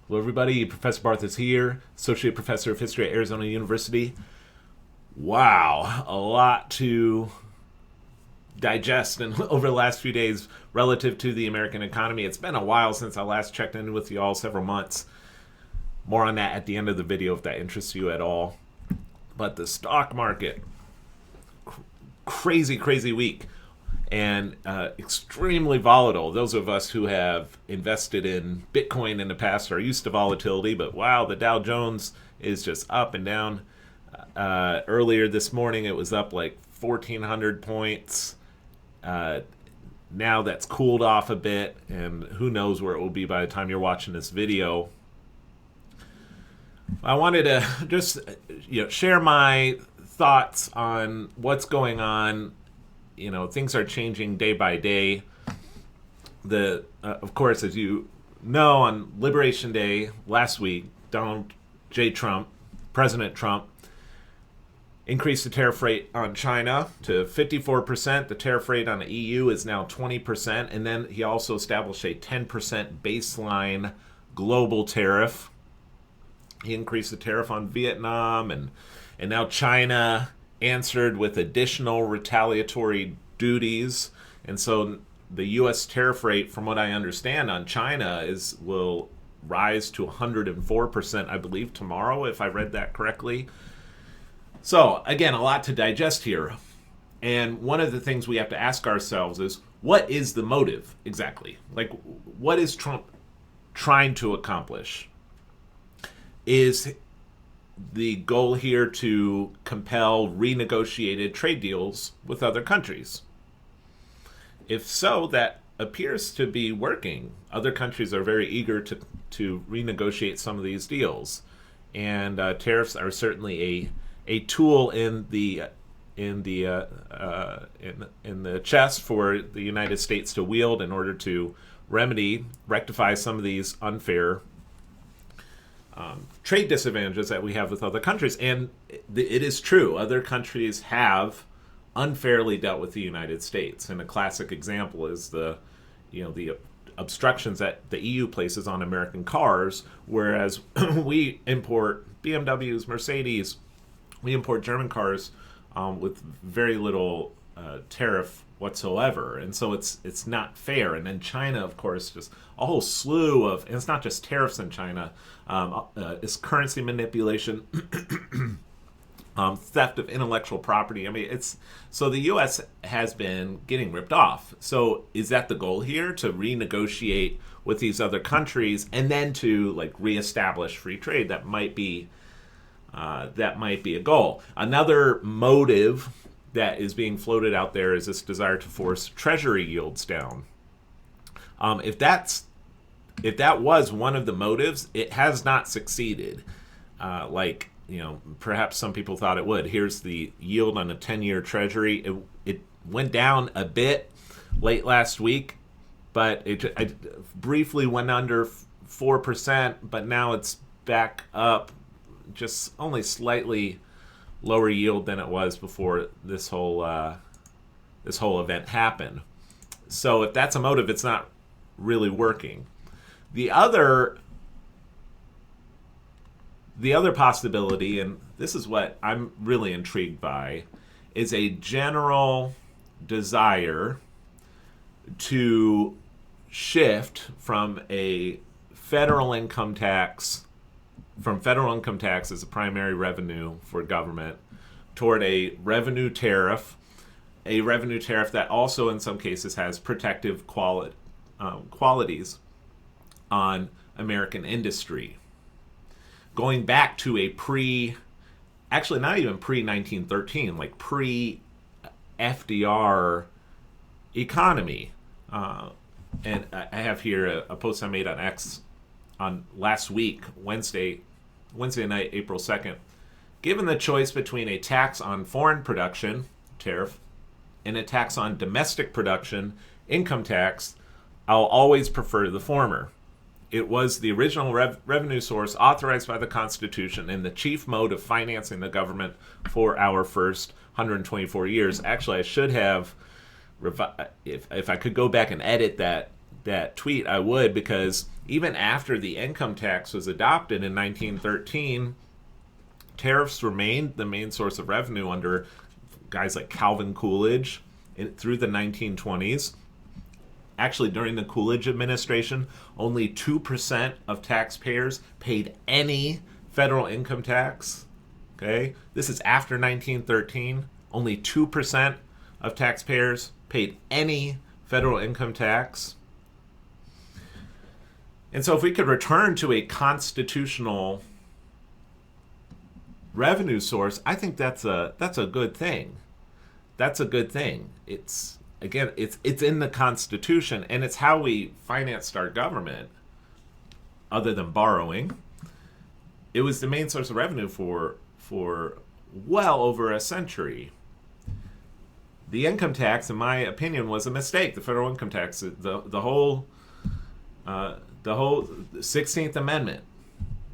Hello, everybody. Professor Barth is here, Associate Professor of History at Arizona University. Wow, a lot to digest and over the last few days relative to the American economy. It's been a while since I last checked in with you all, several months. More on that at the end of the video if that interests you at all. But the stock market, crazy week. And extremely volatile. Those of us who have invested in Bitcoin in the past are used to volatility, but wow, the Dow Jones is just up and down. Earlier this morning, it was up like 1,400 points. Now that's cooled off a bit, and who knows where it will be by the time you're watching this video. I wanted to just share my thoughts on what's going on. Things are changing day by day. Of course, as you know, on Liberation Day last week, President Trump, increased the tariff rate on China to 54%. The tariff rate on the EU is now 20%. And then he also established a 10% baseline global tariff. He increased the tariff on Vietnam, and now China answered with additional retaliatory duties. And so the U.S. tariff rate, from what I understand, on China will rise to 104%, I believe, tomorrow, if I read that correctly. So, again, a lot to digest here. And one of the things we have to ask ourselves is, what is the motive exactly? Like, what is Trump trying to accomplish? Is the goal here to compel renegotiated trade deals with other countries? If so, that appears to be working. Other countries are very eager to renegotiate some of these deals, and tariffs are certainly a tool in the chest for the United States to wield in order to rectify some of these unfair trade disadvantages that we have with other countries. And it is true, other countries have unfairly dealt with the United States. And a classic example is the obstructions that the EU places on American cars, whereas we import BMWs, Mercedes, we import German cars with very little tariff whatsoever, and so it's not fair. And then China, of course, just a whole slew of, and it's not just tariffs in China, it's currency manipulation, theft of intellectual property. I mean, so the U.S. has been getting ripped off. So is that the goal here, to renegotiate with these other countries and then to reestablish free trade? That might be a goal. Another motive that is being floated out there is this desire to force Treasury yields down. If that was one of the motives, it has not succeeded. Perhaps some people thought it would. Here's the yield on a 10-year Treasury. It went down a bit late last week, but it briefly went under 4%, but now it's back up, just only slightly lower yield than it was before this whole event happened. So if that's a motive, it's not really working. The other possibility, and this is what I'm really intrigued by, is a general desire to shift from federal income tax as a primary revenue for government toward a revenue tariff that also in some cases has protective qualities on American industry. Going back to actually not even pre-1913, like pre-FDR economy. And I have here a post I made on X on last week, Wednesday night, April 2nd. Given the choice between a tax on foreign production, tariff, and a tax on domestic production, income tax, I'll always prefer the former. It was the original revenue source authorized by the Constitution and the chief mode of financing the government for our first 124 years. Actually, I should have, if I could go back and edit that tweet, I would, because even after the income tax was adopted in 1913, tariffs remained the main source of revenue under guys like Calvin Coolidge through the 1920s. Actually, during the Coolidge administration, only 2% of taxpayers paid any federal income tax. Okay? This is after 1913. Only 2% of taxpayers paid any federal income tax. And so if we could return to a constitutional revenue source, I think that's a good thing. That's a good thing. It's in the Constitution, and it's how we financed our government, other than borrowing. It was the main source of revenue for well over a century. The income tax, in my opinion, was a mistake. The federal income tax, the whole 16th Amendment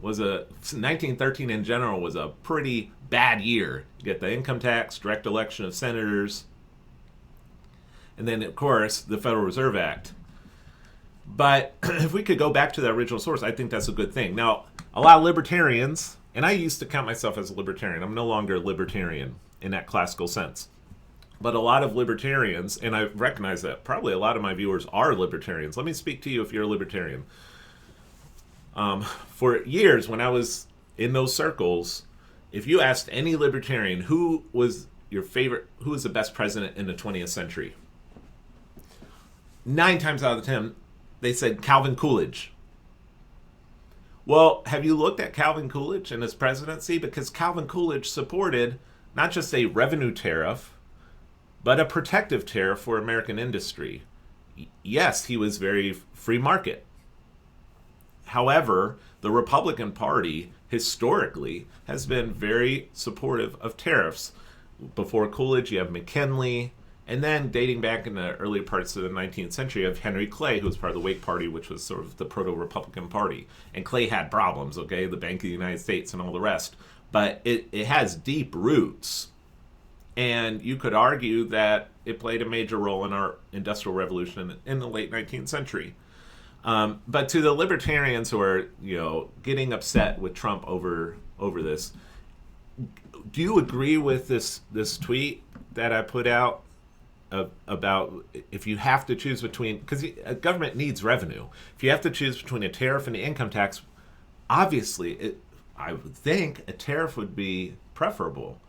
was 1913 in general was a pretty bad year. You get the income tax, direct election of senators, and then, of course, the Federal Reserve Act. But if we could go back to the original source, I think that's a good thing. Now, a lot of libertarians, and I used to count myself as a libertarian. I'm no longer a libertarian in that classical sense. But a lot of libertarians, and I recognize that probably a lot of my viewers are libertarians. Let me speak to you if you're a libertarian. For years, when I was in those circles, if you asked any libertarian who was your favorite, who was the best president in the 20th century, 9 times out of 10, they said Calvin Coolidge. Well, have you looked at Calvin Coolidge and his presidency? Because Calvin Coolidge supported not just a revenue tariff, but a protective tariff for American industry. Yes, he was very free market. However, the Republican Party historically has been very supportive of tariffs. Before Coolidge, you have McKinley, and then dating back in the early parts of the 19th century, you have Henry Clay, who was part of the Whig Party, which was sort of the proto-Republican Party. And Clay had problems, okay, the Bank of the United States and all the rest. But it has deep roots. And you could argue that it played a major role in our Industrial Revolution in the late 19th century. But to the libertarians who are, getting upset with Trump over this, do you agree with this tweet that I put out about if you have to choose between, because a government needs revenue, if you have to choose between a tariff and the income tax, obviously, I would think a tariff would be preferable.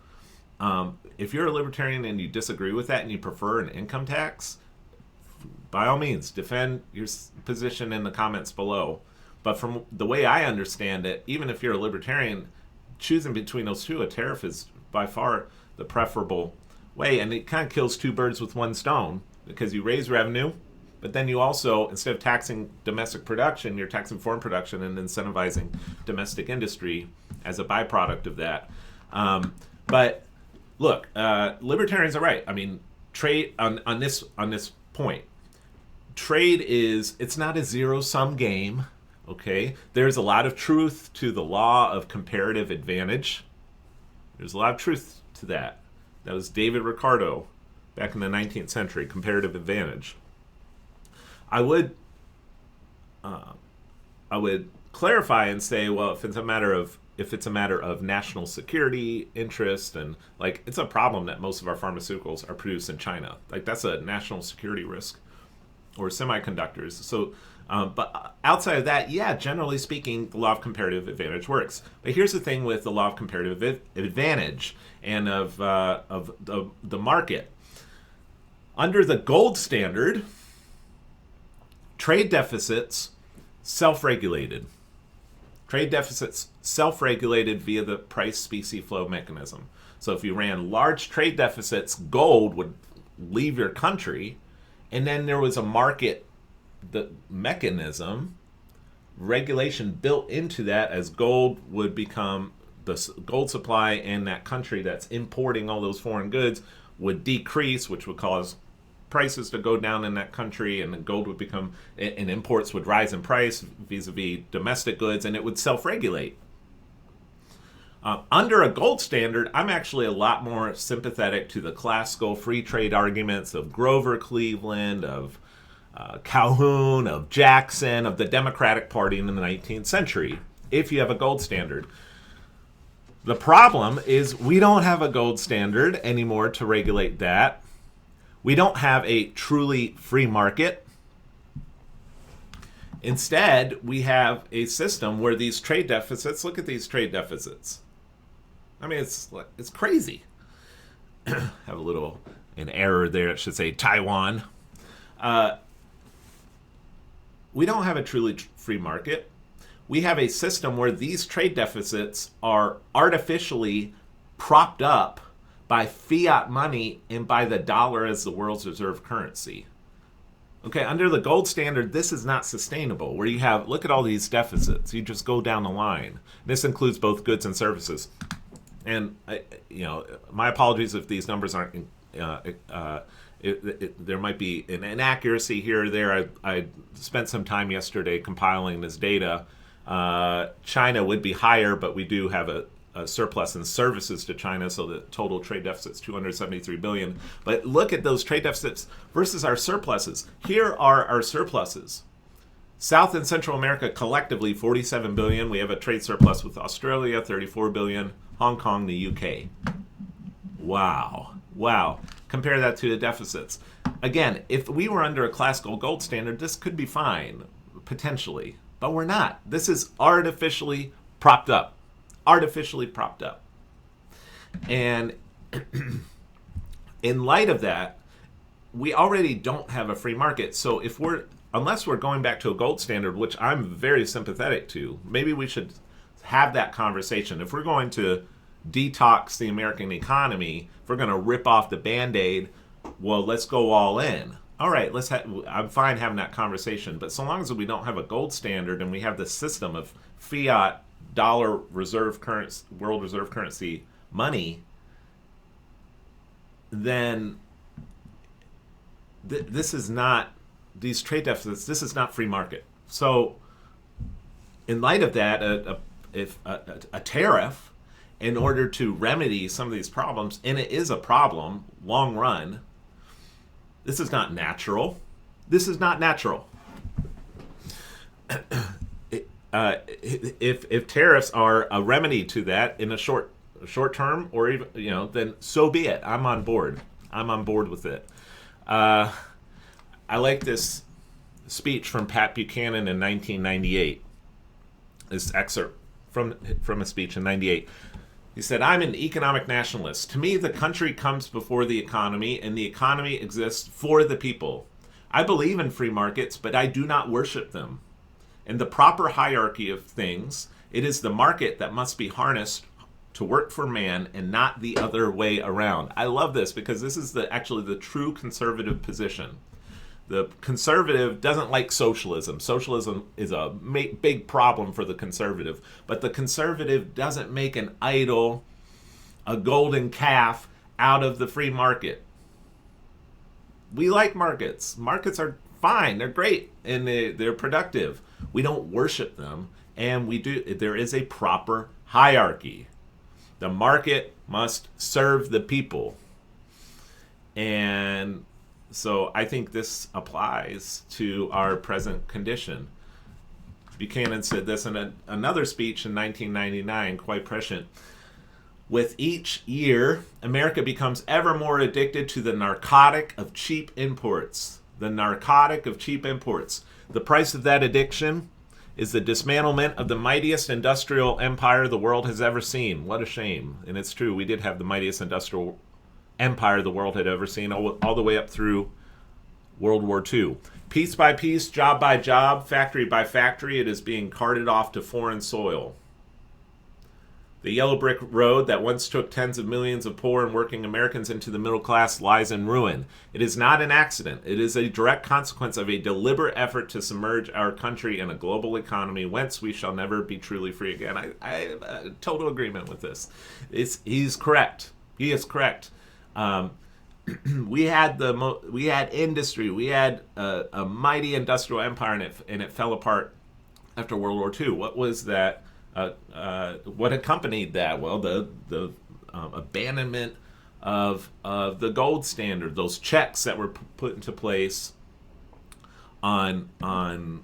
If you're a libertarian and you disagree with that and you prefer an income tax, by all means, defend your position in the comments below. But from the way I understand it, even if you're a libertarian, choosing between those two, a tariff is by far the preferable way. And it kind of kills 2 birds with 1 stone, because you raise revenue, but then you also, instead of taxing domestic production, you're taxing foreign production and incentivizing domestic industry as a byproduct of that. But look, libertarians are right. I mean, trade on this point. Trade it's not a zero-sum game, okay? There's a lot of truth to the law of comparative advantage. There's a lot of truth to that. That was David Ricardo back in the 19th century, comparative advantage. I would clarify and say, well, if it's a matter of national security interest, and it's a problem that most of our pharmaceuticals are produced in China. That's a national security risk, or semiconductors. So, but outside of that, yeah, generally speaking, the law of comparative advantage works. But here's the thing with the law of comparative advantage and of the market. Under the gold standard, trade deficits self-regulated. Trade deficits self-regulated via the price specie flow mechanism. So if you ran large trade deficits, gold would leave your country, and then there was a market, the mechanism, regulation built into that, as gold would become, the gold supply in that country that's importing all those foreign goods would decrease, which would cause prices to go down in that country, and then gold would become, and imports would rise in price vis-a-vis domestic goods, and it would self-regulate. Under a gold standard, I'm actually a lot more sympathetic to the classical free trade arguments of Grover Cleveland, of Calhoun, of Jackson, of the Democratic Party in the 19th century, if you have a gold standard. The problem is we don't have a gold standard anymore to regulate that. We don't have a truly free market. Instead, we have a system where these trade deficits, look at these trade deficits. I mean, it's crazy. Have an error there. It should say Taiwan. We don't have a truly free market. We have a system where these trade deficits are artificially propped up by fiat money and by the dollar as the world's reserve currency. Okay, under the gold standard, this is not sustainable, where you have, look at all these deficits. You just go down the line. This includes both goods and services. And, my apologies if these numbers aren't, there might be an inaccuracy here or there. I spent some time yesterday compiling this data. China would be higher, but we do have a surplus in services to China, so the total trade deficit is $273 billion. But look at those trade deficits versus our surpluses. Here are our surpluses. South and Central America collectively, $47 billion. We have a trade surplus with Australia, $34 billion. Hong Kong, the UK. Wow. Compare that to the deficits. Again, if we were under a classical gold standard, this could be fine, potentially. But we're not. This is artificially propped up. And in light of that, we already don't have a free market. So unless we're going back to a gold standard, which I'm very sympathetic to, maybe we should have that conversation. If we're going to detox the American economy, if we're going to rip off the Band-Aid, well, let's go all in. All right, I'm fine having that conversation. But so long as we don't have a gold standard and we have the system of fiat dollar reserve currency, world reserve currency money, then this is not, these trade deficits, this is not free market. So in light of that, a tariff, in order to remedy some of these problems, and it is a problem, long run, this is not natural. If tariffs are a remedy to that in a short term, or even then so be it. I'm on board with it. I like this speech from Pat Buchanan in 1998. This excerpt from a speech in 98. He said, "I'm an economic nationalist. To me, the country comes before the economy, and the economy exists for the people. I believe in free markets, but I do not worship them. In the proper hierarchy of things, it is the market that must be harnessed to work for man and not the other way around." I love this because this is actually the true conservative position. The conservative doesn't like socialism. Socialism is a big problem for the conservative. But the conservative doesn't make an idol, a golden calf, out of the free market. We like markets. Markets are fine. They're great. And they're productive. We don't worship them. And there is a proper hierarchy. The market must serve the people. And so I think this applies to our present condition. Buchanan said this in another speech in 1999, quite prescient. "With each year, America becomes ever more addicted to the narcotic of cheap imports. The narcotic of cheap imports. The price of that addiction is the dismantlement of the mightiest industrial empire the world has ever seen." What a shame. And it's true, we did have the mightiest industrial empire the world had ever seen, all the way up through World War II. "Piece by piece, job by job, factory by factory, it is being carted off to foreign soil. The yellow brick road that once took tens of millions of poor and working Americans into the middle class lies in ruin. It is not an accident. It is a direct consequence of a deliberate effort to submerge our country in a global economy whence we shall never be truly free again." I total agreement with this. He's correct. He is correct. We had industry. We had a mighty industrial empire, and it fell apart after World War II. What was that? What accompanied that? Well, the abandonment of the gold standard. Those checks that were put into place on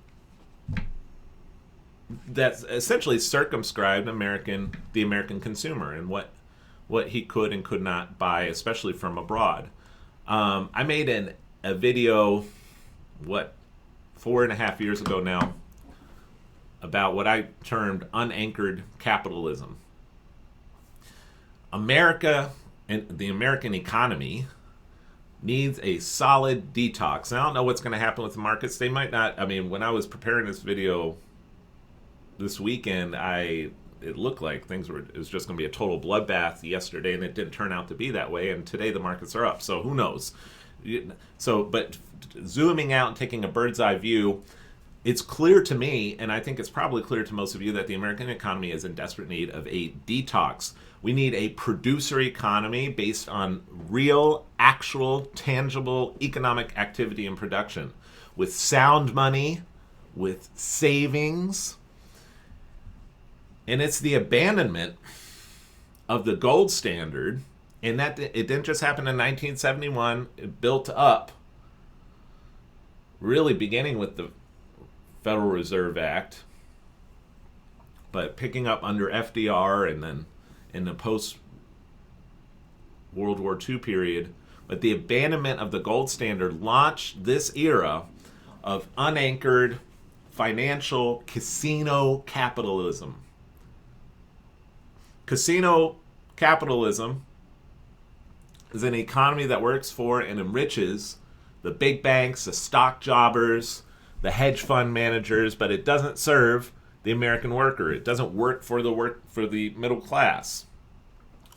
that's essentially circumscribed the American consumer and what he could and could not buy, especially from abroad. I made a video 4.5 years ago now about what I termed unanchored capitalism. America and the American economy needs a solid detox. And I don't know what's going to happen with the markets. They might not. I mean, when I was preparing this video this weekend, it looked like it was just going to be a total bloodbath yesterday, and it didn't turn out to be that way. And today the markets are up. So who knows? But zooming out and taking a bird's eye view, it's clear to me, and I think it's probably clear to most of you, that the American economy is in desperate need of a detox. We need a producer economy based on real, actual, tangible economic activity and production, with sound money, with savings. And it's the abandonment of the gold standard, and that it didn't just happen in 1971. It built up, really beginning with the Federal Reserve Act, but picking up under FDR and then in the post-World War II period. But the abandonment of the gold standard launched this era of unanchored financial casino capitalism. Casino capitalism is an economy that works for and enriches the big banks, the stock jobbers, the hedge fund managers, but it doesn't serve the American worker. It doesn't work for the middle class,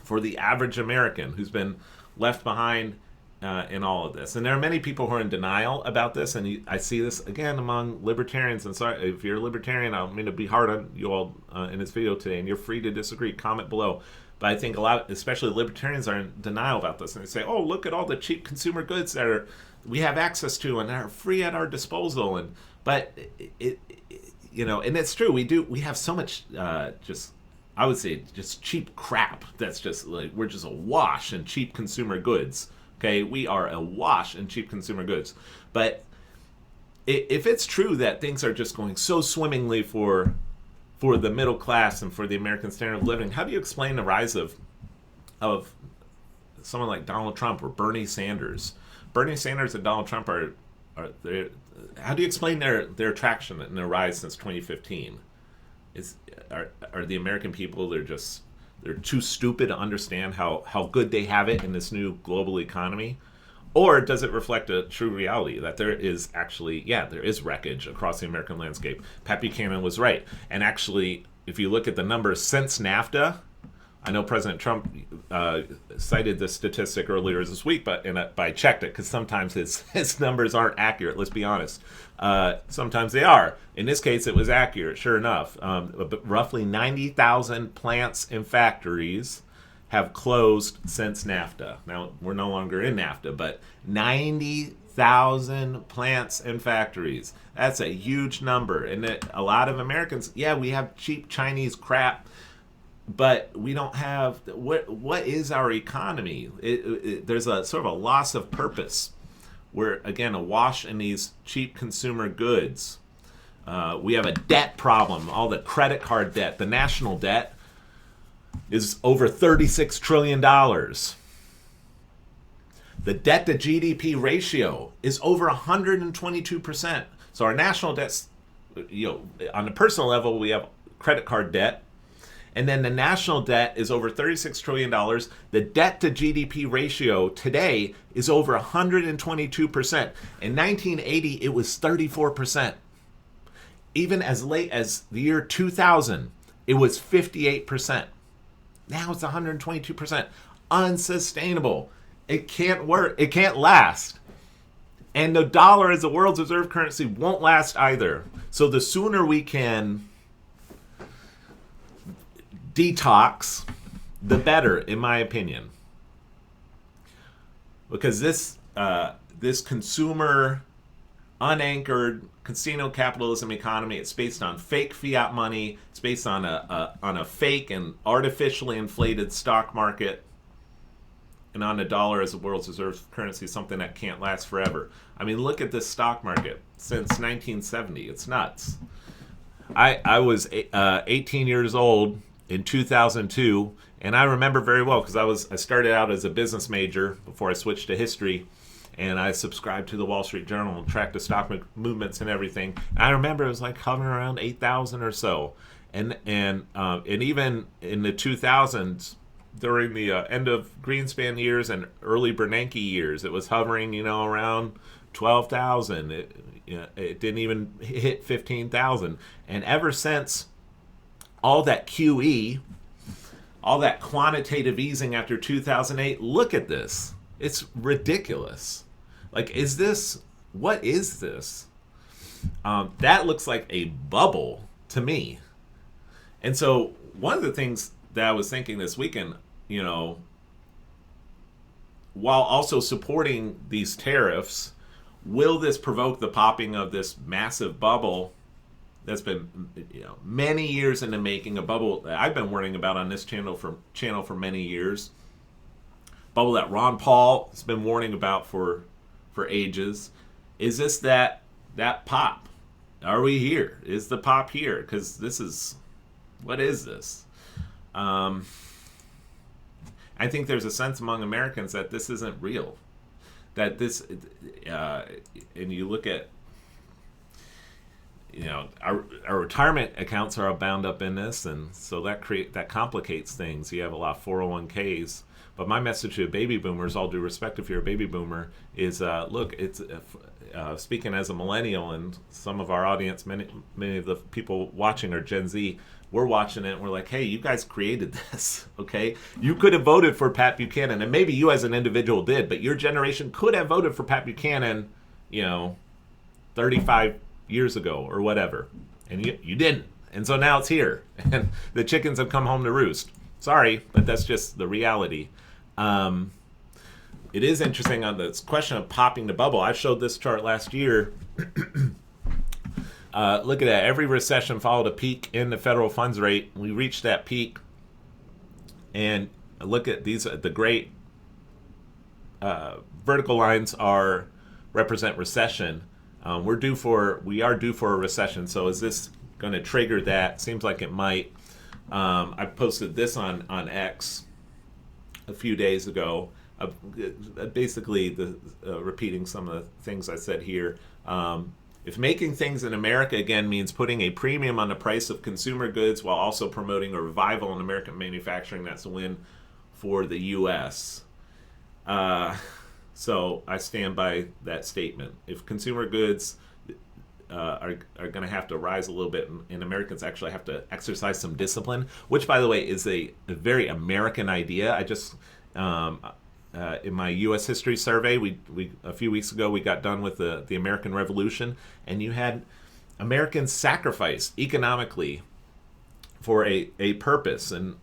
for the average American who's been left behind in all of this. And there are many people who are in denial about this, and I see this again among libertarians. And sorry, if you're a libertarian, I don't mean to be hard on you all in this video today, and you're free to disagree, comment below. But I think a lot, especially libertarians, are in denial about this, and they say, "Oh, look at all the cheap consumer goods that we have access to and are free at our disposal." But and it's true. We have so much I would say just cheap crap that's just like we're just awash in cheap consumer goods. Okay, we are awash in cheap consumer goods. But if it's true that things are just going so swimmingly for the middle class and for the American standard of living, how do you explain the rise of someone like Donald Trump or Bernie Sanders? Bernie Sanders and Donald Trump are how do you explain their traction and their rise since 2015? Are the American people, they're too stupid to understand how good they have it in this new global economy? Or does it reflect a true reality that there is actually, there is wreckage across the American landscape? Pat Buchanan was right. And actually, if you look at the numbers since NAFTA, I know President Trump cited this statistic earlier this week, but I checked it because sometimes his numbers aren't accurate, let's be honest. Sometimes they are. In this case, it was accurate, sure enough. But roughly 90,000 plants and factories have closed since NAFTA. Now, we're no longer in NAFTA, but 90,000 plants and factories. That's a huge number. And a lot of Americans, we have cheap Chinese crap, but we don't have, what is our economy? There's a sort of a loss of purpose. We're, again, awash in these cheap consumer goods. We have a debt problem, all the credit card debt. The national debt is over $36 trillion. The debt to GDP ratio is over 122%. So our national debt's, on the personal level, we have credit card debt. And then the national debt is over $36 trillion. The debt to GDP ratio today is over 122%. In 1980, it was 34%. Even as late as the year 2000, it was 58%. Now it's 122%. Unsustainable. It can't work. It can't last. And the dollar as the world's reserve currency won't last either. So the sooner we can detox, the better, in my opinion. Because this consumer, unanchored casino capitalism economy, it's based on fake fiat money. It's based on a fake and artificially inflated stock market. and on the dollar as the world's reserve currency, something that can't last forever. I mean, look at this stock market since 1970. It's nuts. I was 18 years old in 2002, and I remember very well because I started out as a business major before I switched to history, and I subscribed to the Wall Street Journal and tracked the stock movements and everything. And I remember it was like hovering around 8,000 or so, and even in the 2000s, during the end of Greenspan years and early Bernanke years, it was hovering, around 12,000. It didn't even hit 15,000, and ever since all that QE, all that quantitative easing after 2008, look at this. It's ridiculous. Like, what is this? That looks like a bubble to me. And so one of the things that I was thinking this weekend, while also supporting these tariffs, will this provoke the popping of this massive bubble that's been many years in the making, a bubble that I've been worrying about on this channel for many years, bubble that Ron Paul has been warning about for ages? Is this that pop? Are we here? Is the pop here? Because what is this? I think there's a sense among Americans that this isn't real. That this, and you look at, our retirement accounts are bound up in this, and so that complicates things. You have a lot of 401ks. But my message to baby boomers, all due respect if you're a baby boomer, is look, it's speaking as a millennial, and some of our audience, many of the people watching are Gen Z. We're watching it and we're like, hey, you guys created this, okay? You could have voted for Pat Buchanan, and maybe you as an individual did, but your generation could have voted for Pat Buchanan, 35 years ago or whatever, and you didn't. And so now it's here, and the chickens have come home to roost. Sorry, but that's just the reality. It is interesting on this question of popping the bubble. I showed this chart last year. Look at that. Every recession followed a peak in the federal funds rate. We reached that peak. And look at these. The great vertical lines represent recession. We are due for a recession. So is this going to trigger that? Seems like it might. I posted this on X a few days ago. Basically, repeating some of the things I said here. If making things in America again means putting a premium on the price of consumer goods while also promoting a revival in American manufacturing, that's a win for the U.S. So I stand by that statement. If consumer goods are going to have to rise a little bit, and Americans actually have to exercise some discipline, which, by the way, is a very American idea. I just in my U.S. history survey, we a few weeks ago we got done with the American Revolution, and you had Americans sacrifice economically for a purpose, and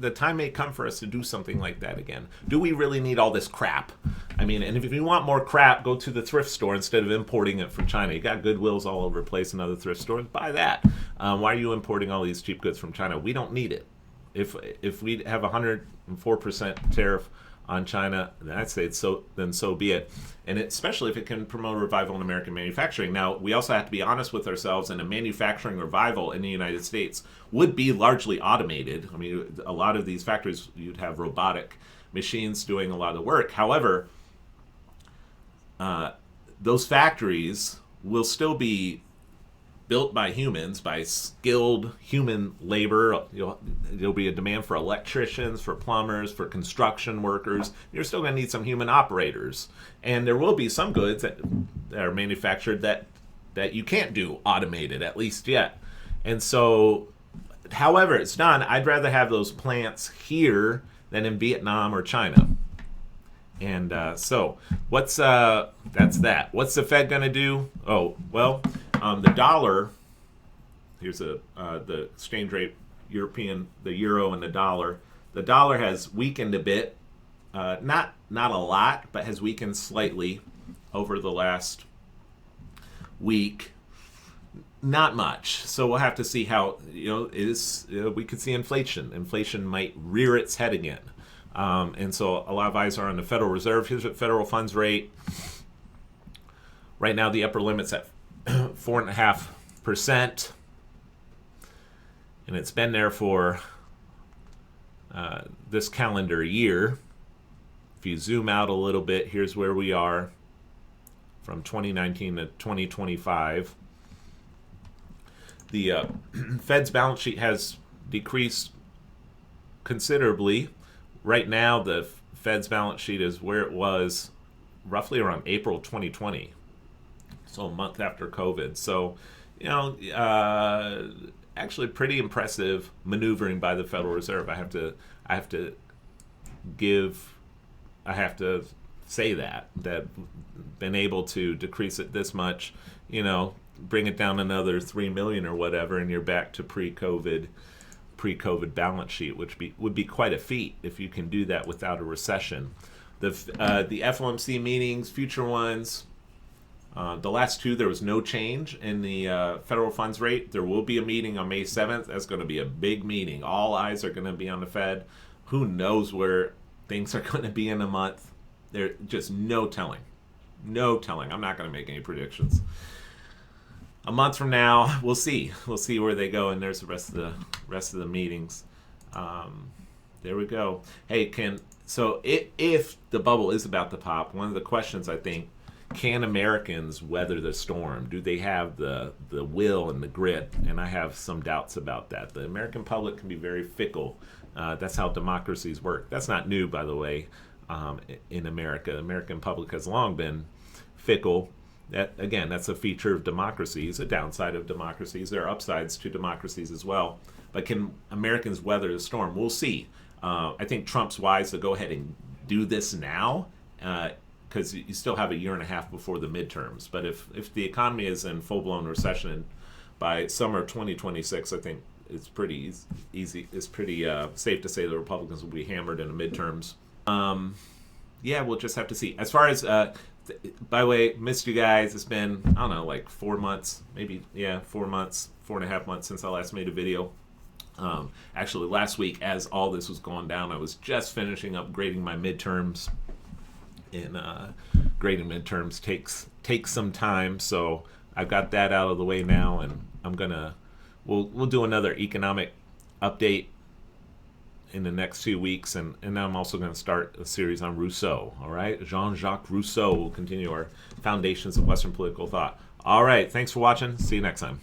the time may come for us to do something like that again. Do we really need all this crap? I mean, and if you want more crap, go to the thrift store instead of importing it from China. You got Goodwills all over the place and other thrift stores. Buy that. Why are you importing all these cheap goods from China? We don't need it. If we have 104% tariff on China, I'd say then so be it. And especially if it can promote a revival in American manufacturing. Now, we also have to be honest with ourselves, and a manufacturing revival in the United States would be largely automated. I mean, a lot of these factories, you'd have robotic machines doing a lot of the work. However, those factories will still be built by humans, by skilled human labor. There'll be a demand for electricians, for plumbers, for construction workers. You're still going to need some human operators. And there will be some goods that are manufactured that you can't do automated, at least yet. And so, however it's done, I'd rather have those plants here than in Vietnam or China. And so, that's that. What's the Fed going to do? Oh, well, the dollar, here's the exchange rate, the euro and the dollar. The dollar has weakened a bit, not a lot, but has weakened slightly over the last week. Not much. So we'll have to see how, we could see inflation. Inflation might rear its head again. And so a lot of eyes are on the Federal Reserve. Here's the federal funds rate. Right now, the upper limit's at 4.5%. And it's been there for this calendar year. If you zoom out a little bit, here's where we are from 2019 to 2025. The Fed's balance sheet has decreased considerably. Right now, the Fed's balance sheet is where it was roughly around April 2020, so a month after COVID. So, actually pretty impressive maneuvering by the Federal Reserve. I have to say that been able to decrease it this much, bring it down another 3 million or whatever, and you're back to pre-COVID balance sheet, which would be quite a feat if you can do that without a recession. The FOMC meetings, future ones, the last two, there was no change in the federal funds rate. There will be a meeting on May 7th. That's going to be a big meeting. All eyes are going to be on the Fed. Who knows where things are going to be in a month? There's just no telling. No telling. I'm not going to make any predictions. A month from now, we'll see. We'll see where they go, and there's the rest of the meetings. There we go. Hey, so if the bubble is about to pop, one of the questions, I think, can Americans weather the storm? Do they have the will and the grit? And I have some doubts about that. The American public can be very fickle. That's how democracies work. That's not new, by the way, in America. The American public has long been fickle. That's a feature of democracies, a downside of democracies. There are upsides to democracies as well. But can Americans weather the storm? We'll see. I think Trump's wise to go ahead and do this now, because you still have a year and a half before the midterms. But if the economy is in full-blown recession by summer 2026, I think it's pretty easy. It's pretty safe to say the Republicans will be hammered in the midterms. We'll just have to see. As far as by the way, missed you guys. It's been, I don't know, like 4 months, maybe, 4 months, 4.5 months since I last made a video. Actually, last week, as all this was going down, I was just finishing up grading my midterms. And grading midterms takes some time, so I've got that out of the way now, and we'll do another economic update in the next 2 weeks, and then I'm also going to start a series on Rousseau. All right, Jean-Jacques Rousseau will continue our foundations of Western political thought. All right, thanks for watching. See you next time.